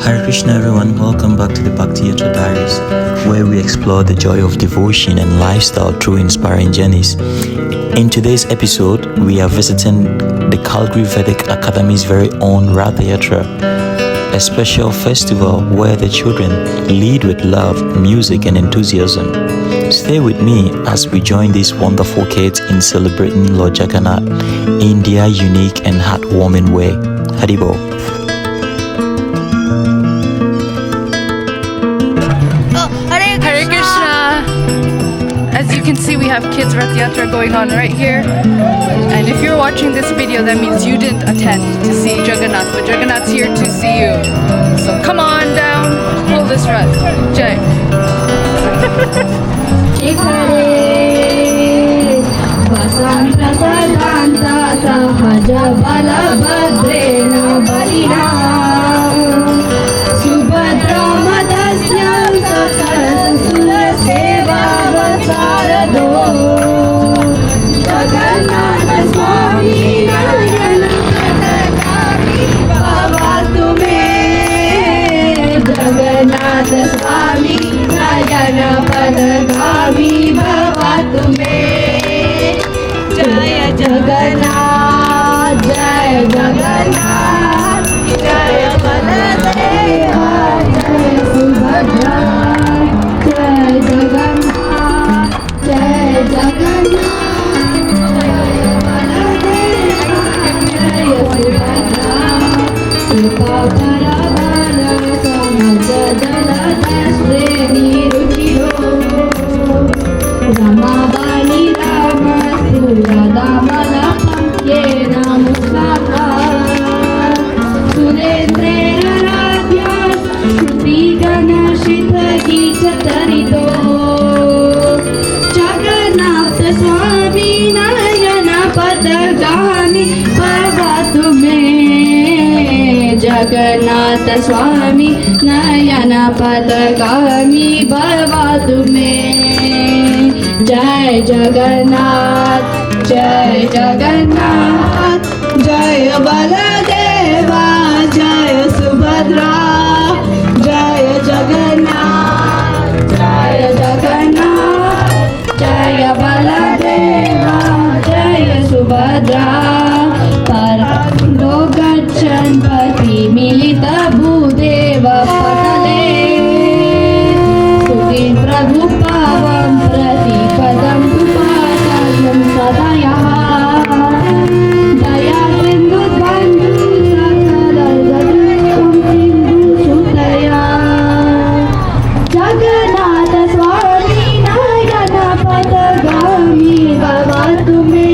Hare Krishna everyone, welcome back to the Bhakti Yatra Diaries, where we explore the joy of devotion and lifestyle through inspiring journeys. In today's episode, we are visiting the Calgary Vedic Academy's very own Rath Yatra, a special festival where the children lead with love, music and enthusiasm. Stay with me as we join these wonderful kids in celebrating Lord Jagannath in their unique and heartwarming way. Haribo. Hare Krishna! As you can see, we have Kids Rath Yatra going on right here. And if you're watching this video, that means you didn't attend to see Jagannath, but Jagannath's here to see you. So come on down, pull this Rath. Jai. Jagannath स्वामी नयन पदगामी भवतु मे जय जगन्नाथ जय बलदेवा जय सुभद्रा जय जगन्नाथ जय बलदेवा जय सुभद्रा मिलित भूदेव पतले सुखी प्रभु पावं प्रति पदं उपासनं सदयः दया सिन्धु बन्धु सकल जगत्तं सिन्धु सुतया जगन्नाथ स्वामी नयन पदगामी भवतु मे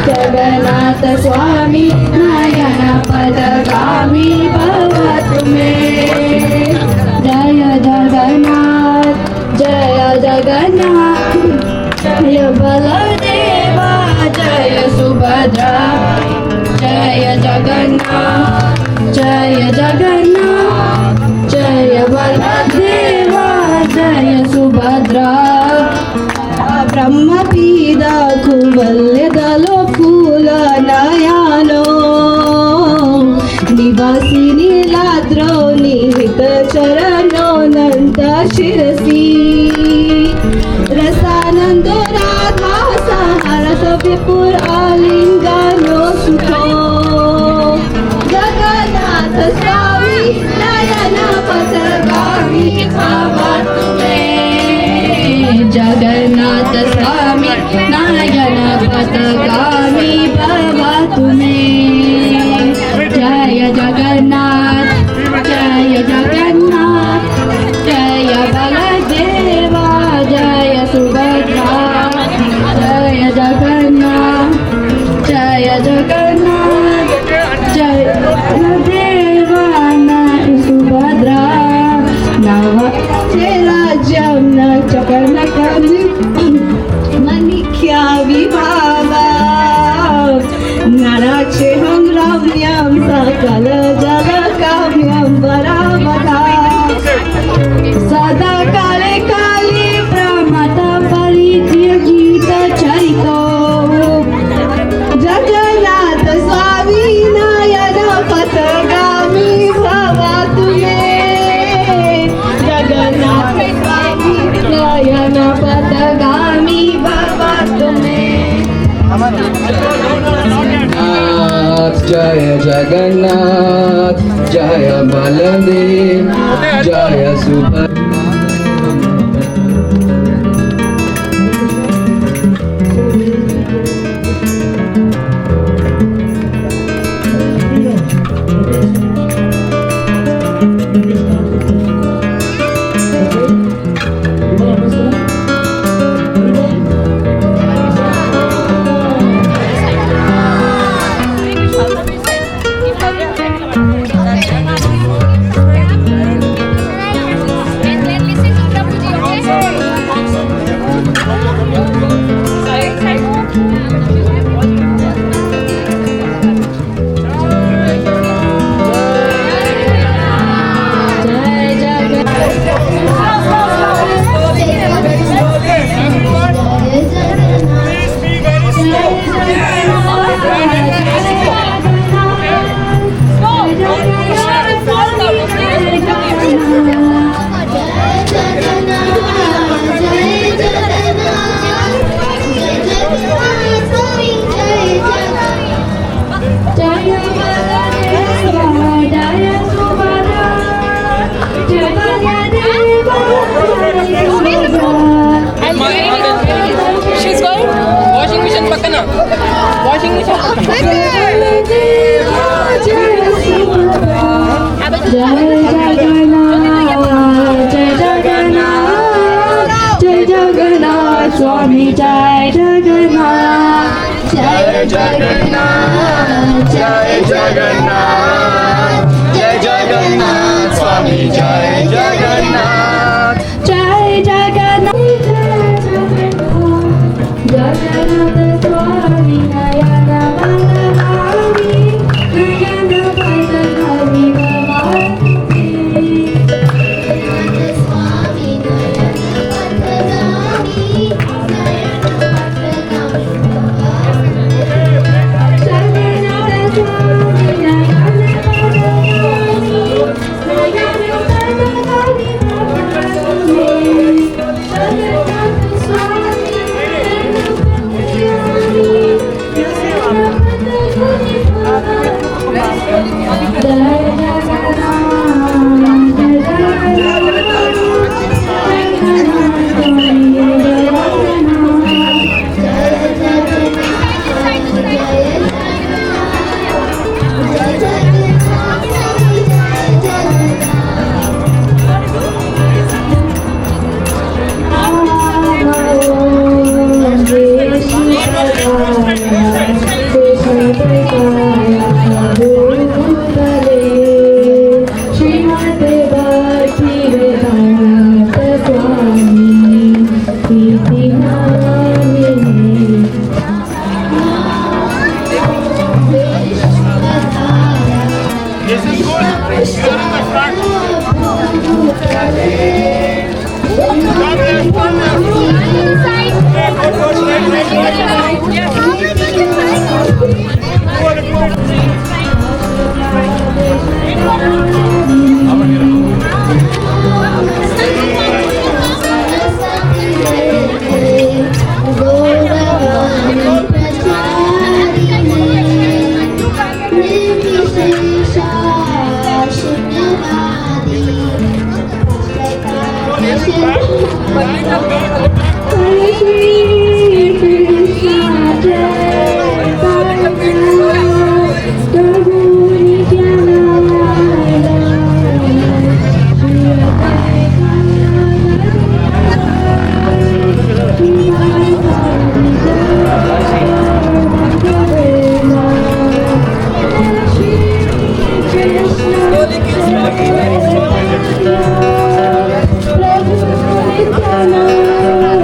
जगन्नाथ स्वामी पदगामी भवतु मे जय जगन्नाथ जय बलदेवा जय सुभद्रा जय जगन्नाथ जय बलदेवा जय सुभद्रा ब्रह्मपीद कुवल्यदलो फूल नयानो निवासी नीलाद्रो निहित चरणो नंद शिरसी रसानंदो राधा सहारस विपुर आलिंगनो सुखो जगन्नाथ स्वामी नयन पदगामी भवतु मे जगन्नाथ स्वामी नयन पदगामी भवतु मे जय जगन्नाथ जय बलदेवा जय सुभद्रा जय जगन्नाथ जय बलदेवा सुभद्रा नव राज्यं न चकर्णकर्णि मनिख्या विभावा नराक्षेहं रम्यं सकल जलकाम्यं वरावधा सदा काले काले प्रमथ परिचय गीत चरितो जगन्नाथ स्वामी नयन पथगामी भवतु Jaya Jagannath, Jaya Baladev, Jaya Subhadra. She's going? Washing machine pakana. Washing machine pakana. Jai Jagannath, Swami Jai Jagannath, Jai Jagannath, Jai Jagannath, Jai Jagannath, Swami Jai Jagannath, Jai Jagannath, Jagannath Swami Nayana Manavami, Nayana Manavami Mamati. Prabhu Nityananda.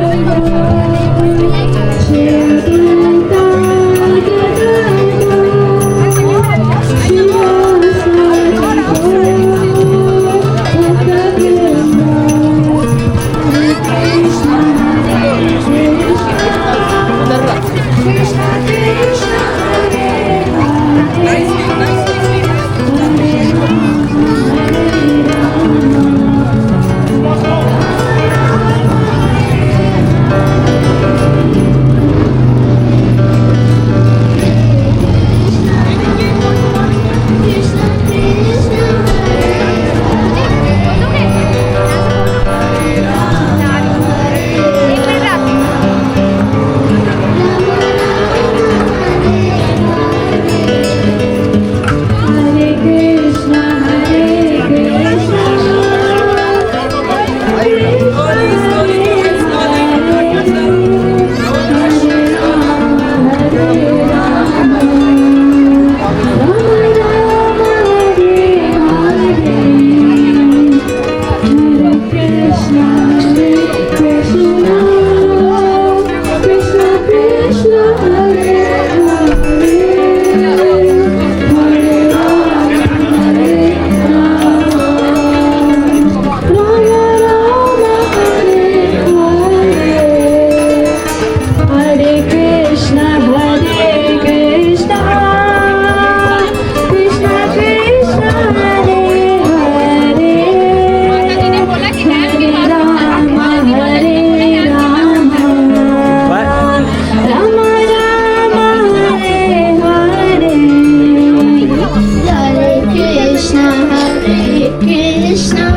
Hare Krishna,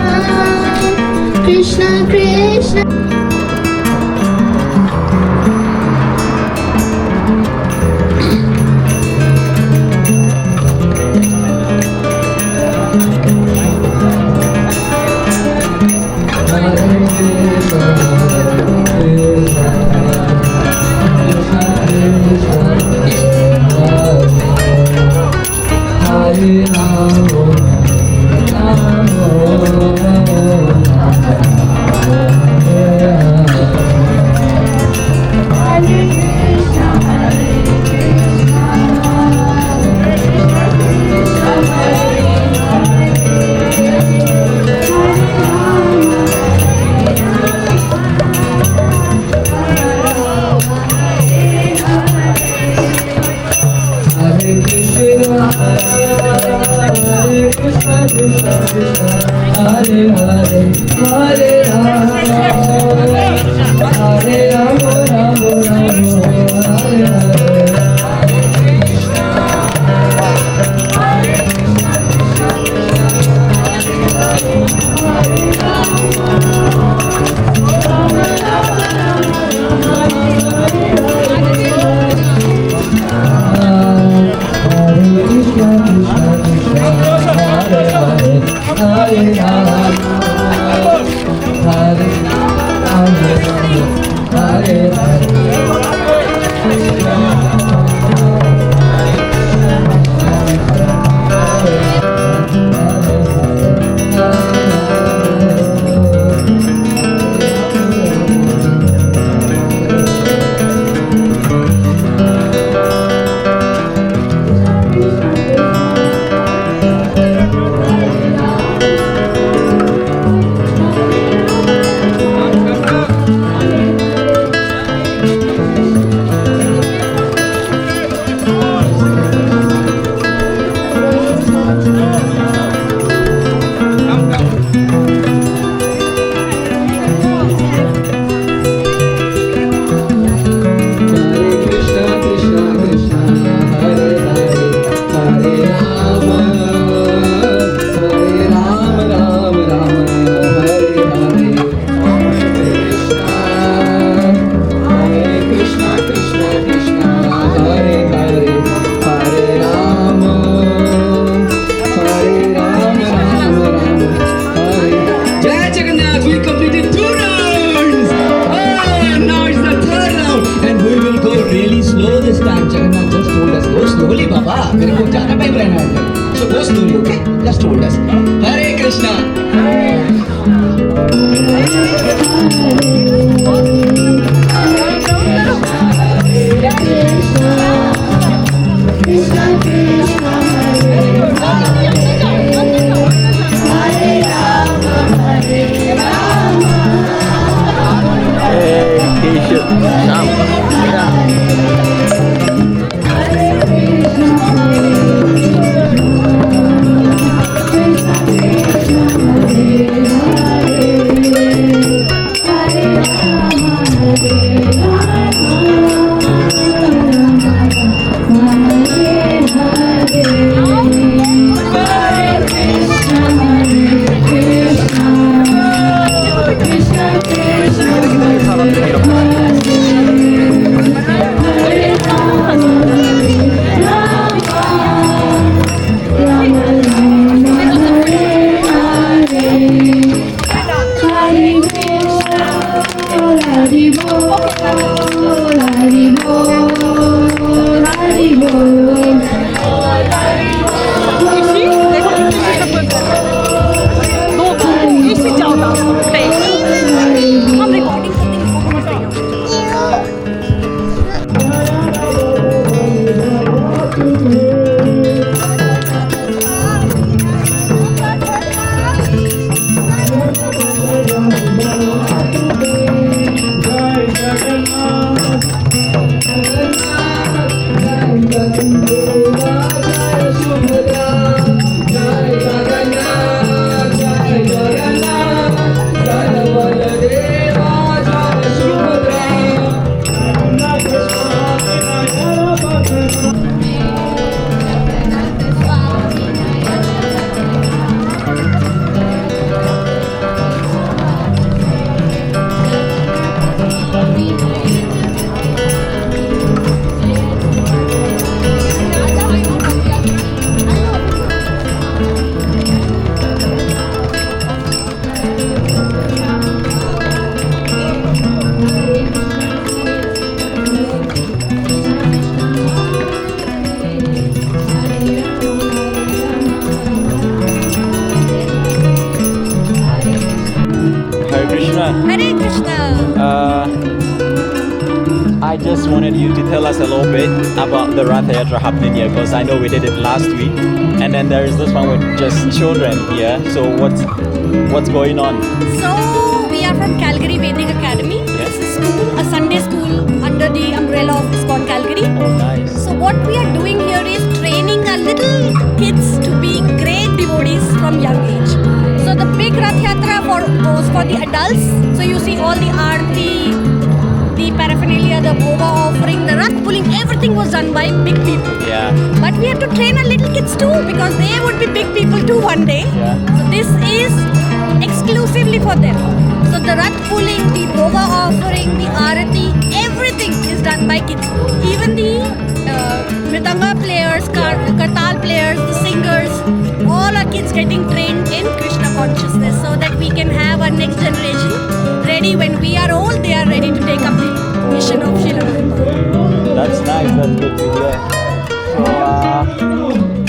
Krishna Krishna. Hare I just wanted you to tell us a little bit about the Rath Yatra happening here, because I know we did it last week, and then there is this one with just children here. So what's going on? So we are from Calgary Vedic Academy. Yes. It's a school, a Sunday school under the umbrella of ISKCON Calgary. Oh, nice. So what we are doing here is training our little kids to be great devotees from young age. So the big Rath Yatra goes for the adults. So you see all the aarti, the paraphernalia, the bhoga offering, the Rath pulling, everything was done by big people. Yeah. But we have to train our little kids too, because they would be big people too one day. Yeah. So this is exclusively for them. So the Rath pulling, the bhoga offering, the aarati, everything is done by kids. Even the mridanga players, kartal players, the singers, all our kids getting trained in Krishna consciousness, so that we can have our next generation ready. When we are old, they are ready to take up the mission of Srila Prabhupada. That's nice. That's good to hear.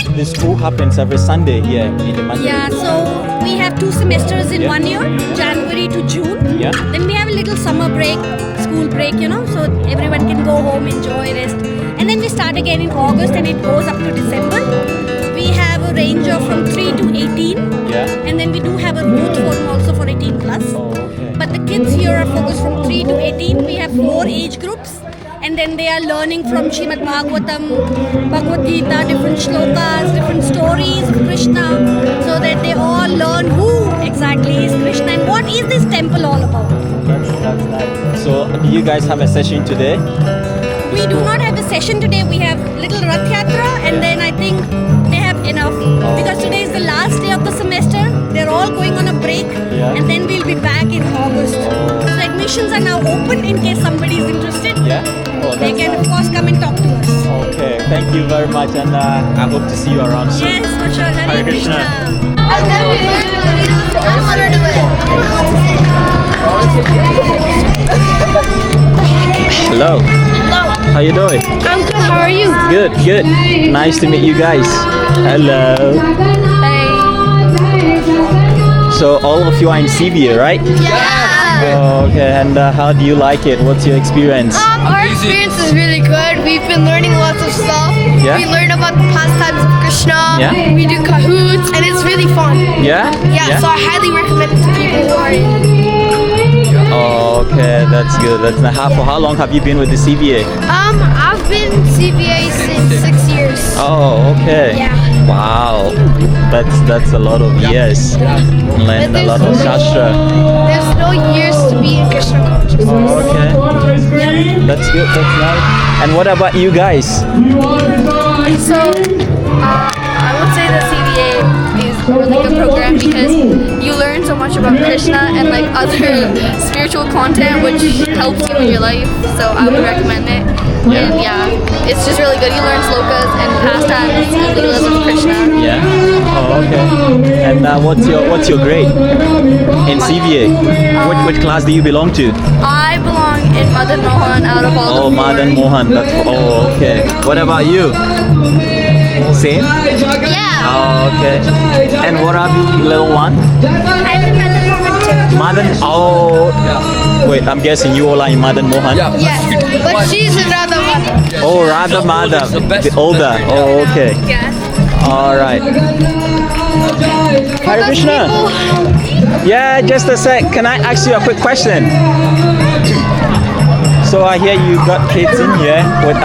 So the school happens every Sunday here in the Mandir. Yeah, so we have 2 semesters in 1 year, January to June. Yeah. Then we have a little summer break, school break, so everyone can go home, enjoy, rest. And then we start again in August and it goes up to December. We have a range of from 3 to 18. Yeah. And then we do have a youth forum also for 18 plus. Oh, okay. But the kids here are focused from 3 to 18. We have 4 age groups. And then they are learning from Srimad Bhagavatam, Bhagavad Gita, different shlokas, different stories of Krishna, so that they all learn who exactly is Krishna and what is this temple all about. That's nice. So do you guys have a session today? We do not have a session today. We have little Rath Yatra, and then I think they have enough, because today is the last day of the semester. They're all going on a break, Yeah. and then we'll be back in August. So admissions are now open in case somebody is interested. Yeah. Oh, They that's can nice. of course come and talk to us. Okay. Thank you very much, and I hope to see you around soon. Yes, for sure. Hare Hare Krishna. Krishna. Hello. How you doing? I'm good. How are you? Good, good. Nice to meet you guys. Hello. So all of you are in CVA, right? Yeah. Oh, okay. And how do you like it? What's your experience? Our experience is really good. We've been learning lots of stuff. Yeah? We learn about the pastimes of Krishna. Yeah? We do cahoots, and it's really fun. Yeah? Yeah, so I highly recommend it to people who are in. Oh, okay. That's good. That's nice. For how long have you been with the CVA? I've been CVA since 6 years. Oh, okay. Yeah. Wow. That's a lot of years. Learned a lot of Shastra. There's no years to be in Krishna consciousness. Oh, okay. That's good. That's nice. And what about you guys? So, I would say the CVA is a really good program because you learn so much about Krishna and like other spiritual content which helps you in your life. So I would recommend it. Yeah. And yeah, it's just really good. You learn slokas and pastimes and leelas of Krishna. Yeah. Oh, okay. And what's your grade in CVA? Which class do you belong to? I belong in Madan Mohan out of all Oh, the four. Madan Mohan. Oh, okay. What about you? Same? Yeah. Oh, okay. And what are you, little one? I'm in Madan Mohan too. Madan. Oh. Wait, I'm guessing you all are in Madan Mohan. Yes, but she's in Radha Madhav. Oh, Radha Madhav, the older. Oh, okay. Yeah. All right. Hare Krishna. Yeah, just a sec. Can I ask you a quick question? So I hear you got kids in here with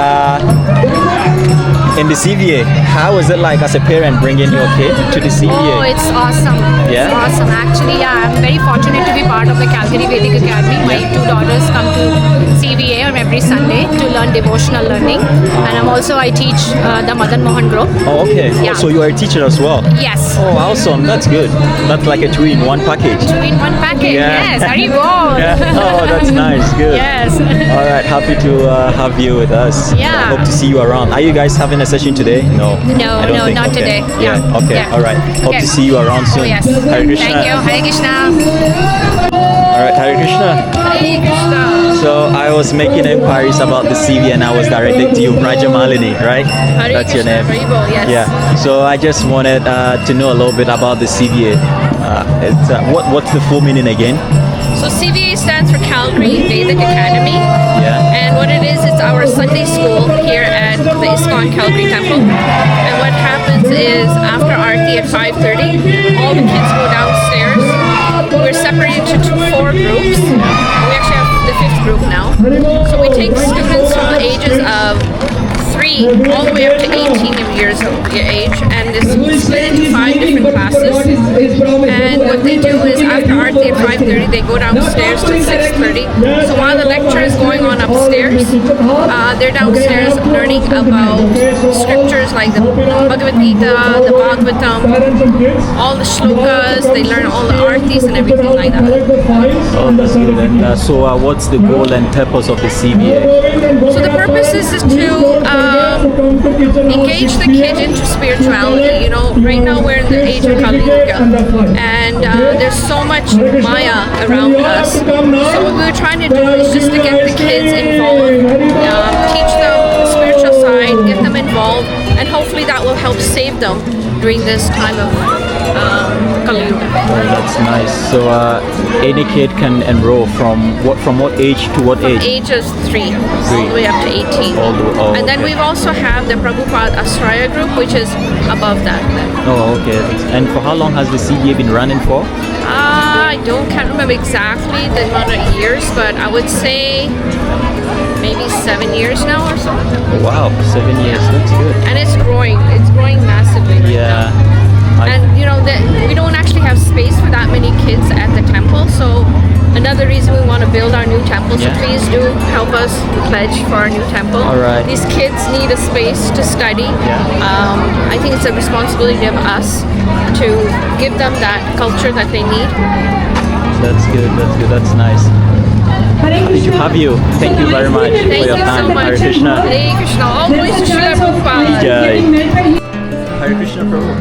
in the CVA. How is it like as a parent bringing your kid to the CVA? Oh, it's awesome. Yeah? It's awesome. Actually, yeah, I'm very fortunate to be part of the Calgary Vedic Academy. My 2 daughters come to CVA on every Sunday to learn devotional learning. And I teach the Madan Mohan group. Oh, okay. Yeah. So you are a teacher as well? Yes. Oh, awesome. That's good. That's like a 2-in-1 package. 2-in-1 package. Yeah. Yes. Are you good? Yeah. Oh, that's nice. Good. Yes. All right. Happy to have you with us. Yeah. Hope to see you around. Are you guys having a session today? No. No, I don't no, think. not Okay. today. Yeah. Okay. Yeah. All right. Hope Okay. to see you around soon. Oh, yes. Hare Krishna. Thank you. Hare Krishna. All right. Hare Krishna. Hare Krishna. So I was making inquiries about the CV and I was directed to you, Brajamalini, right? Hare That's your Krishna, name. Haribol, yes. Yeah. So I just wanted to know a little bit about the CVA. What's the full meaning again? So CVA stands for Calgary Vedic Academy. Yeah. And what it is, it's our Sunday school here at the ISKCON Calgary Temple. And what happens is after Aarti at 5:30, all the kids go downstairs. We're separated into 4 groups. We actually have the 5th group now. So we take students from the ages of 3 all the way up to 18 years of age, and this is split into 5 different classes. And what they do is after Aarti at 5:30, they go downstairs till 6:30. So while the lecture is going on upstairs, they're downstairs learning about scriptures like the Bhagavad Gita, the Bhagavatam, all the shlokas. They learn all the Aartis and everything like that. Oh, that's good. And so, what's the goal and purpose of the CVA? So the purpose is to engage the kids into spirituality. You know, right now we're in the age of Kali Yuga, and there's so much Maya around us. So what we're trying to do is just to get the kids involved, teach them the spiritual side, get them involved, and hopefully that will help save them during this time of Kali Yuga. That's nice. So, any kid can enroll from what age to what age? Ages 3 all the way up to 18. And then we've also have the Prabhupada Asraya group, which is above that. Oh, okay. And for how long has the CVA been running for? I can't remember exactly the amount of years, but I would say maybe 7 years now or so. Wow, 7 years. That's good. And it's growing. It's growing massively right Yeah. now. And you know that we don't actually have space for that many kids at the temple, so another reason we want to build our new temple. So Yeah. please do help us pledge for our new temple. All right. These kids need a space to study. Yeah. I think it's a responsibility of us to give them that culture that they need. That's good. That's good. That's nice. Happy to have you. Thank you very much Thank for your you time. so much. Hare Krishna. Hare Krishna. All glories to Srila Prabhupada. Jai. Hare Krishna, Prabhu.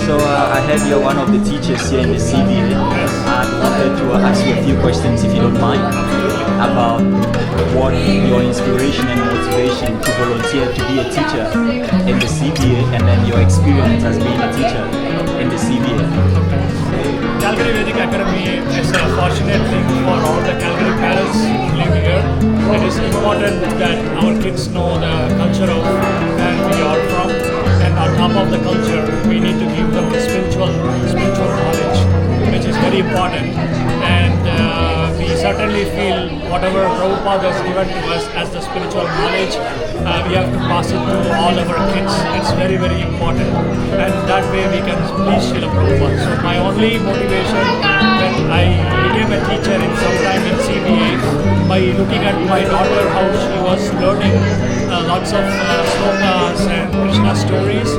So I heard you're one of the teachers here in the CVA. I wanted to ask you a few questions, if you don't mind, about what your inspiration and motivation to volunteer to be a teacher in the CVA, and then your experience as being a teacher in the CVA. Calgary Vedic Academy is a fortunate thing for all the Calgary parents who live here. It is important that our kids know the culture of where we are from, and on top of the culture, we need to give them the spiritual knowledge, which is very important. And we certainly feel whatever Prabhupada has given to us as the spiritual knowledge, we have to pass it to all our kids. It's very, very important. And that way we can please Srila Prabhupada. So my only motivation when I became a teacher in sometime in CBA, by looking at my daughter, how she was learning lots of slokas and Krishna stories,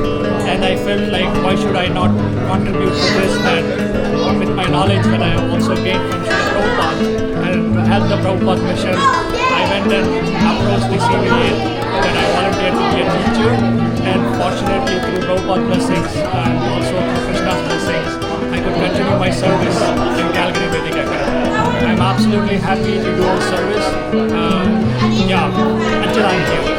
and I felt like why should I not contribute to this, and with my knowledge that I have also gained from Srila Prabhupada and to help the Prabhupada mission, I went and approached the CVA and I volunteered to be a teacher, and fortunately through Prabhupada blessings and also through Krishna's blessings, I could continue my service in Calgary Vedic Academy. I'm absolutely happy to do a service, until I'm here.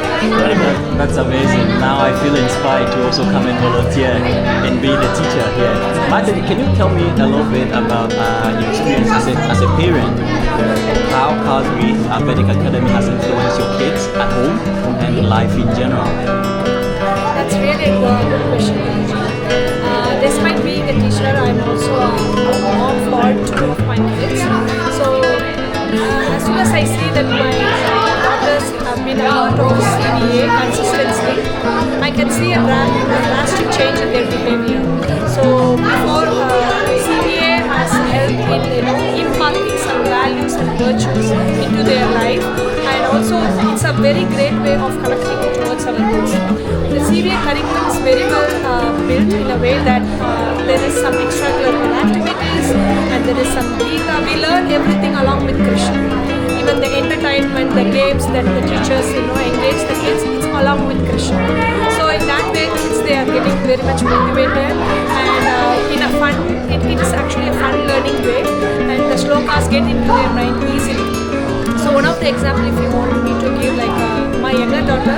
That's amazing. Now I feel inspired to also come and volunteer and be the teacher here. Martin, can you tell me a little bit about your experience as a parent? How Calgary Vedic Academy has influenced your kids at home and life in general? That's really a good question. Despite being a teacher, I'm also a mom for 2 of my kids. So as soon as I see that my daughters have been a part of CVA consistently, I can see a drastic change in their behavior. So before CVA has helped in imparting some values and virtues into their life, and also it's a very great way of connecting towards our roots. The CVA curriculum is very well built in a way that there is some extracurricular activities and there is some Gita. We learn everything along with Krishna. Even the entertainment, the games that the teachers engage the kids, it's along with Krishna. So in that way, kids, they are getting very much motivated, and in a fun, it is actually a fun learning way, and the shlokas get into their mind easily. So one of the examples, if you want me to give, like my younger daughter,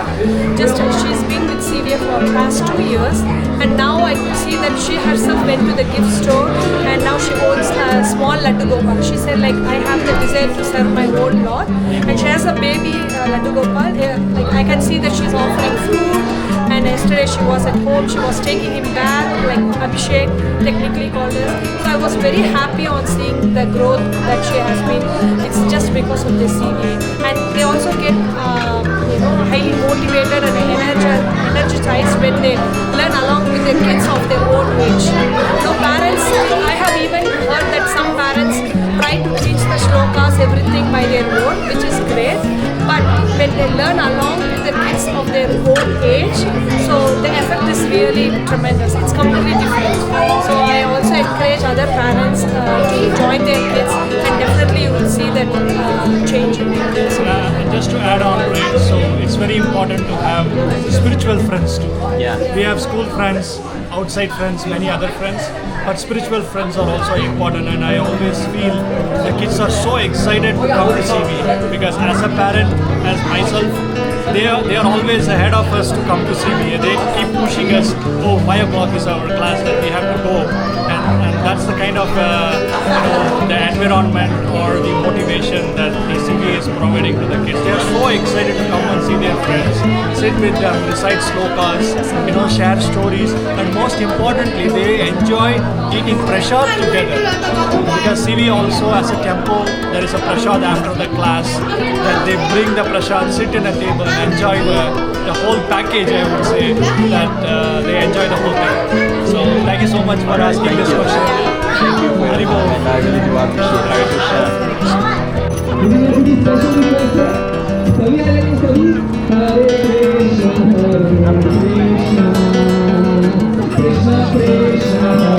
she's been with CVA for the past 2 years, and now I could see that she herself went to the gift store, and now she owns a small Laddu Gopal. She said like, I have the desire to serve my own Lord, and she has a baby Laddu Gopal. Like I can see that she's offering food, and yesterday she was at home, she was taking him back, like Abhishek technically called it. So I was very happy on seeing the growth that she has been. It's just because of this CVA, and they also get highly motivated and energized when they learn along with the kids of their own age. So parents, I have even heard that some parents try to teach the shlokas, everything by their own, which is great. But when they learn along with the kids of their own age, so the effect is really tremendous. It's completely different. So I also encourage other parents to join their kids, and definitely you will see that change in their kids. And just to add on, right, so it's very important to have spiritual friends too. Yeah. We have school friends, outside friends, many other friends, but spiritual friends are also important, and I always feel the kids are so excited to come to see me, because as a parent, as myself, they are always ahead of us to come to see me. They keep pushing us, 5 o'clock is our class, that we have to go, and that's the kind of the environment or the motivation that the CBA is providing to the kids. They are so excited to come and see their friends, sit with them, recite slokas, share stories, and most importantly, they enjoy eating prasad together. Because CBA also, as a temple, there is a prasad after the class, that they bring the prasad, sit in a table, and enjoy the whole package. I would say that they enjoy the whole thing. So thank you so much for asking this question. Thank you for your time, and I really do appreciate how you share. सभी आए कि सभी हरे Krishna Krishna Hare Hare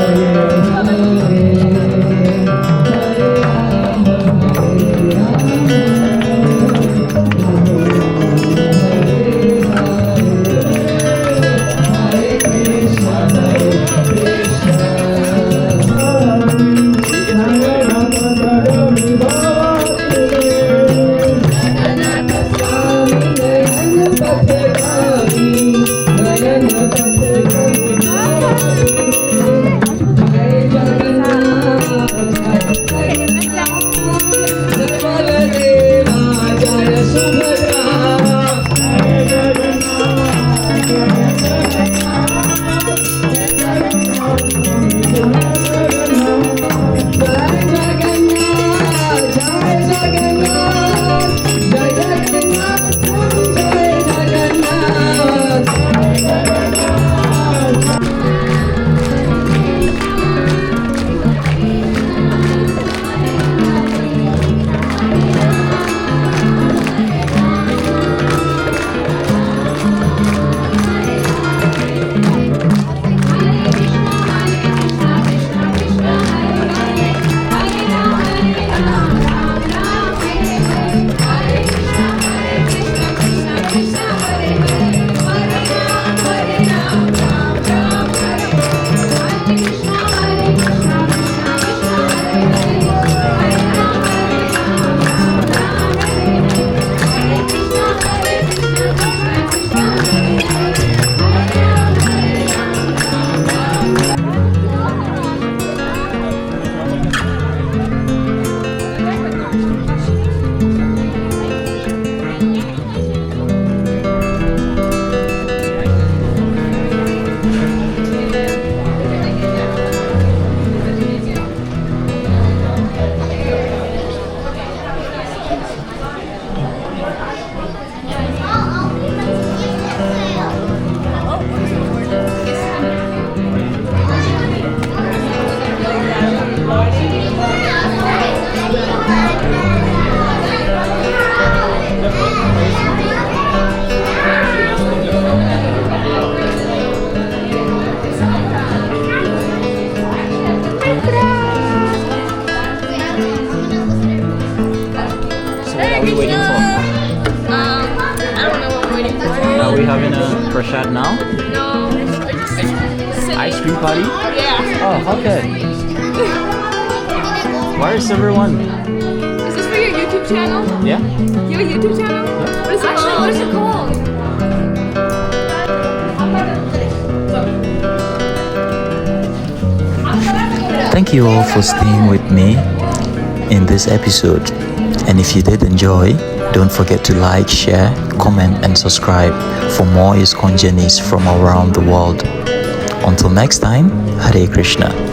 Are we having a prasad now? No. Ice cream party? Yeah. Oh, okay. Where is everyone? Is this for your YouTube channel? Yeah? You have a YouTube channel? Yeah. What is it called? What is it called? Thank you all for staying with me in this episode. And if you did enjoy, don't forget to like, share, comment and subscribe for more ISKCON journeys from around the world. Until next time, Hare Krishna.